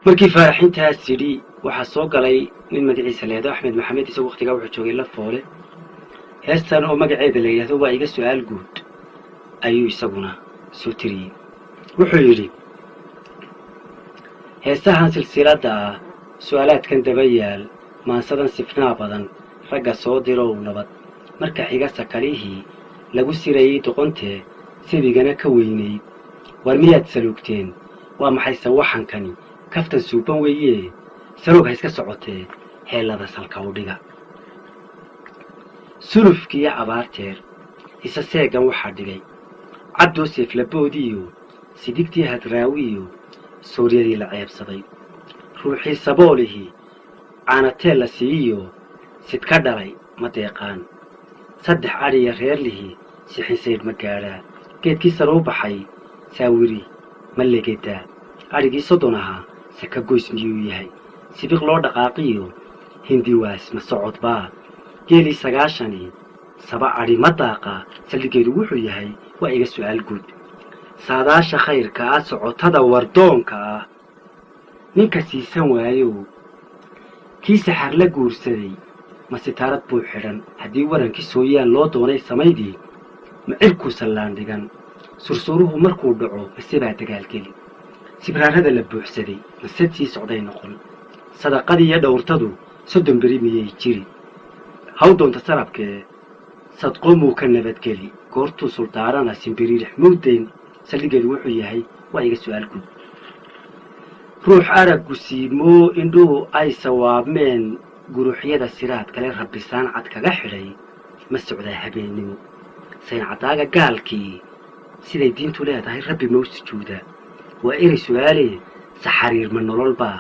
markii faaraxintaas sidhi waxa soo galay nin magaciisa leedo Axmed Maxamed isagoo waqtiga wuxuu joogay la foole heestan oo magaceeda la yiraahdo waa iga su'aal guud ayuu isaguna soo tiriyay wuxuu yiri heesahan silsilada su'aalaadkan daba yaal maansadan sifnaa badan ragga soo dirow nabad marka xiga sakalihii lagu sirayay doqontee sibigana ka weynay war miyaad salugteen waa maxay sawaxankani kaftan suuban weeye saroog iska socotee heelada salka u dhiga sulufkii abaarteer isa seegan waxa dhigay cabdo seeflaboodiyo sidigtii hadraawiyo suuriyadii la ceebsaday ruuxii saboolihi caanatee la siiyo sidka dhalay ma deeqaan saddex ariya reerlihi sixiseed ma gaadhaa geedkii saroo baxay saawiri ma legedaa arigii sodonaha saka goys miyuu yahay sibiq loo dhaqaaqiyo hindiwaas ma socodbaa geelii 9 saba ari ma daaqa saldhigeedu wuxuu yahay waa iga su'aal guud saadaasha khayrka ah socotada wardoonka ah ninka siisan waayo kii saxar la guursaday ma sitaarad buu xidhan haddii warankii sooyaan loo doonay samaydii ma cirku sallaan dhigan sursuruhu markuu dhaco masibaa dagaalgeli sibraarada la buuxsaday masadii socday noqon sadaqadii iyo dhowrtadu 30 beri miyay jiri haw doonta sarabkee sadqoomuu ka nabadgeli goortuu sultaarana simbiriirix mawdayn saldhigeedu wuxuu yahay waa iga su'aal guud ruux araggu siimoo indhuhu ay sawaabmeen guruuxyada siraad kale rabbisaan cad kaga xidhay ma socdaa habeennimo sayn cadaaga gaalkii siday diintu leedahay rabbi ma u sujuuda waa eri su'aale saxariir ma nolol baa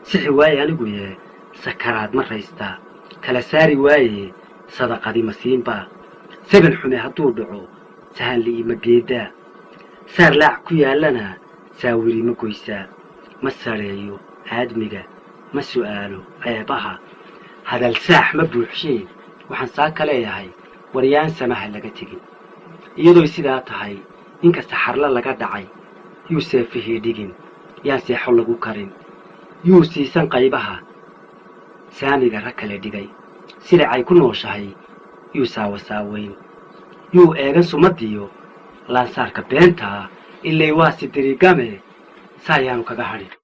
sixi waaye anigu yee sakaraad ma raystaa kala saari waaye sadaqadii ma siinbaa saban xume hadduu dhaco sahan li'ima geedaa saar laac ku yaallana saawiri ma goysaa ma sareeyo aadmiga ma su'aalo ceebaha hadal saax ma buuxsheen waxaan saa ka leeyahay waryaan samaha laga tegin iyadoo sidaa tahay ninka saxarla laga dhacay yuu seefihii dhigin yaa seexo lagu karin yuu siisan qaybaha saamiga rag kale dhigay silicay ku nooshahay yuu saawayn yuu eegan sumadiyo laansaarka beenta ilay waa sidirigame saayaanu kaga hadhin